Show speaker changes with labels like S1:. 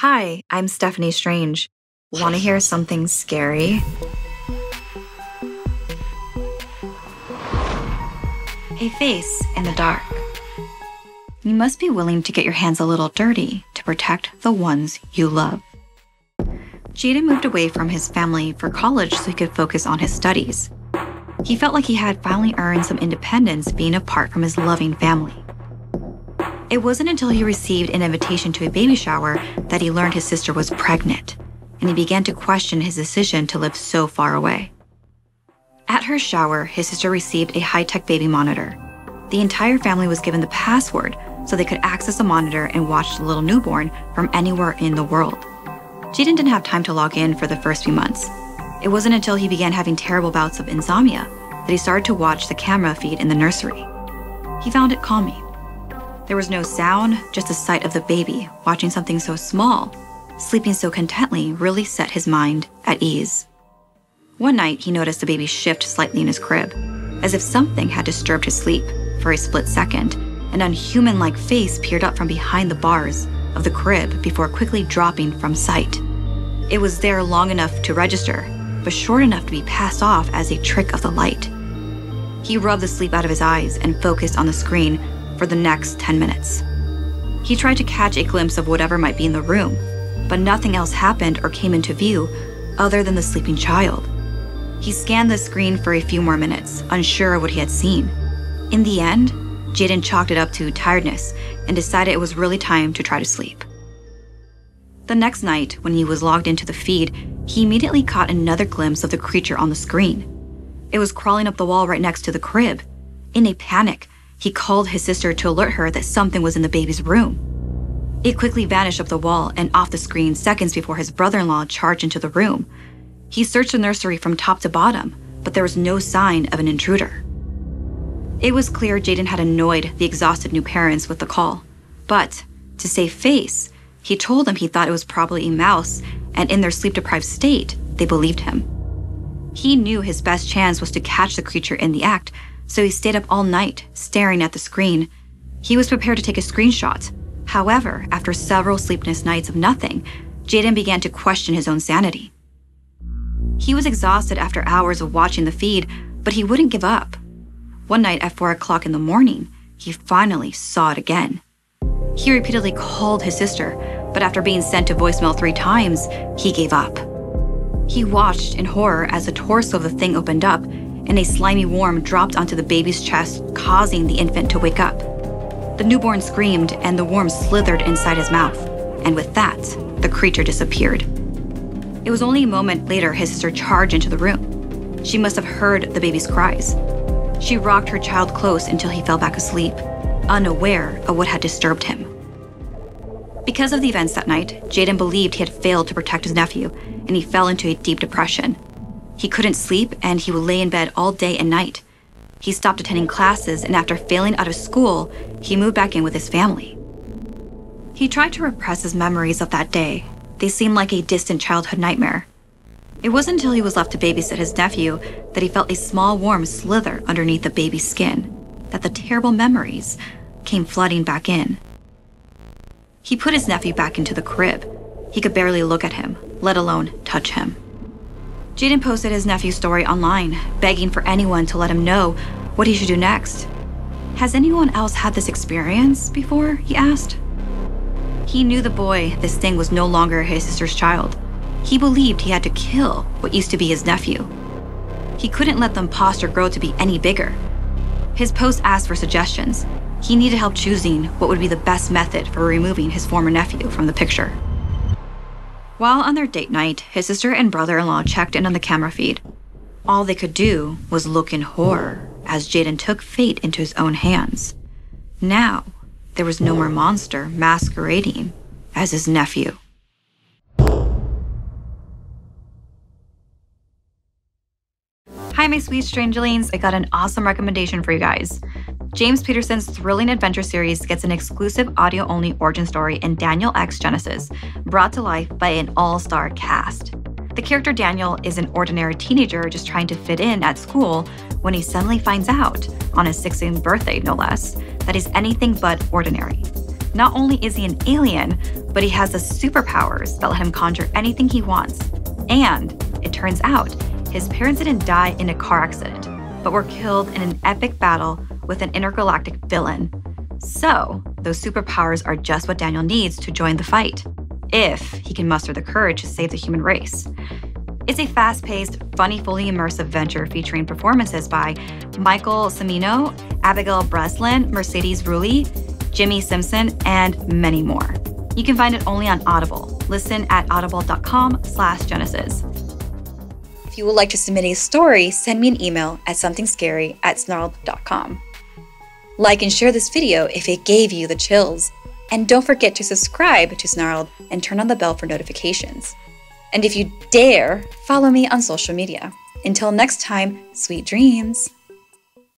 S1: Hi, I'm Steffany Strange. Want to hear something scary? A face in the dark. You must be willing to get your hands a little dirty to protect the ones you love. Jaden moved away from his family for college so he could focus on his studies. He felt like he had finally earned some independence being apart from his loving family. It wasn't until he received an invitation to a baby shower that he learned his sister was pregnant, and he began to question his decision to live so far away. At her shower, his sister received a high-tech baby monitor. The entire family was given the password so they could access the monitor and watch the little newborn from anywhere in the world. Jaden didn't have time to log in for the first few months. It wasn't until he began having terrible bouts of insomnia that he started to watch the camera feed in the nursery. He found it calming. There was no sound, just the sight of the baby watching something so small, sleeping so contently really set his mind at ease. One night, he noticed the baby shift slightly in his crib, as if something had disturbed his sleep. For a split second, an unhuman-like face peered up from behind the bars of the crib before quickly dropping from sight. It was there long enough to register, but short enough to be passed off as a trick of the light. He rubbed the sleep out of his eyes and focused on the screen for the next 10 minutes. He tried to catch a glimpse of whatever might be in the room, but nothing else happened or came into view other than the sleeping child. He scanned the screen for a few more minutes, unsure of what he had seen. In the end, Jaden chalked it up to tiredness and decided it was really time to try to sleep. The next night, when he was logged into the feed, he immediately caught another glimpse of the creature on the screen. It was crawling up the wall right next to the crib. In a panic, he called his sister to alert her that something was in the baby's room. It quickly vanished up the wall and off the screen seconds before his brother-in-law charged into the room. He searched the nursery from top to bottom, but there was no sign of an intruder. It was clear Jaden had annoyed the exhausted new parents with the call. But, to save face, he told them he thought it was probably a mouse, and in their sleep-deprived state, they believed him. He knew his best chance was to catch the creature in the act, so he stayed up all night, staring at the screen. He was prepared to take a screenshot. However, after several sleepless nights of nothing, Jaden began to question his own sanity. He was exhausted after hours of watching the feed, but he wouldn't give up. One night at 4 o'clock in the morning, he finally saw it again. He repeatedly called his sister, but after being sent to voicemail 3 times, he gave up. He watched in horror as the torso of the thing opened up and a slimy worm dropped onto the baby's chest, causing the infant to wake up. The newborn screamed and the worm slithered inside his mouth, and with that, the creature disappeared. It was only a moment later his sister charged into the room. She must have heard the baby's cries. She rocked her child close until he fell back asleep, unaware of what had disturbed him. Because of the events that night, Jaden believed he had failed to protect his nephew, and he fell into a deep depression. He couldn't sleep, and he would lay in bed all day and night. He stopped attending classes, and after failing out of school, he moved back in with his family. He tried to repress his memories of that day. They seemed like a distant childhood nightmare. It wasn't until he was left to babysit his nephew that he felt a small worm slither underneath the baby's skin, that the terrible memories came flooding back in. He put his nephew back into the crib. He could barely look at him, let alone touch him. Jaden posted his nephew's story online, begging for anyone to let him know what he should do next. Has anyone else had this experience before? He asked. He knew the boy, this thing, was no longer his sister's child. He believed he had to kill what used to be his nephew. He couldn't let the imposter grow to be any bigger. His post asked for suggestions. He needed help choosing what would be the best method for removing his former nephew from the picture. While on their date night, his sister and brother-in-law checked in on the camera feed. All they could do was look in horror as Jaden took fate into his own hands. Now, there was no more monster masquerading as his nephew. Hi, my sweet strangelings. I got an awesome recommendation for you guys. James Peterson's thrilling adventure series gets an exclusive audio-only origin story in Daniel X Genesis, brought to life by an all-star cast. The character Daniel is an ordinary teenager just trying to fit in at school when he suddenly finds out, on his 16th birthday no less, that he's anything but ordinary. Not only is he an alien, but but he has the superpowers that let him conjure anything he wants. And it turns out his parents didn't die in a car accident, but were killed in an epic battle with an intergalactic villain. So those superpowers are just what Daniel needs to join the fight, if he can muster the courage to save the human race. It's a fast-paced, funny, fully immersive venture featuring performances by Michael Cimino, Abigail Breslin, Mercedes Ruehl, Jimmy Simpson, and many more. You can find it only on Audible. Listen at audible.com/Genesis. If you would like to submit a story, send me an email at somethingscary@snarled.com. Like and share this video if it gave you the chills. And don't forget to subscribe to Snarled and turn on the bell for notifications. And if you dare, follow me on social media. Until next time, sweet dreams.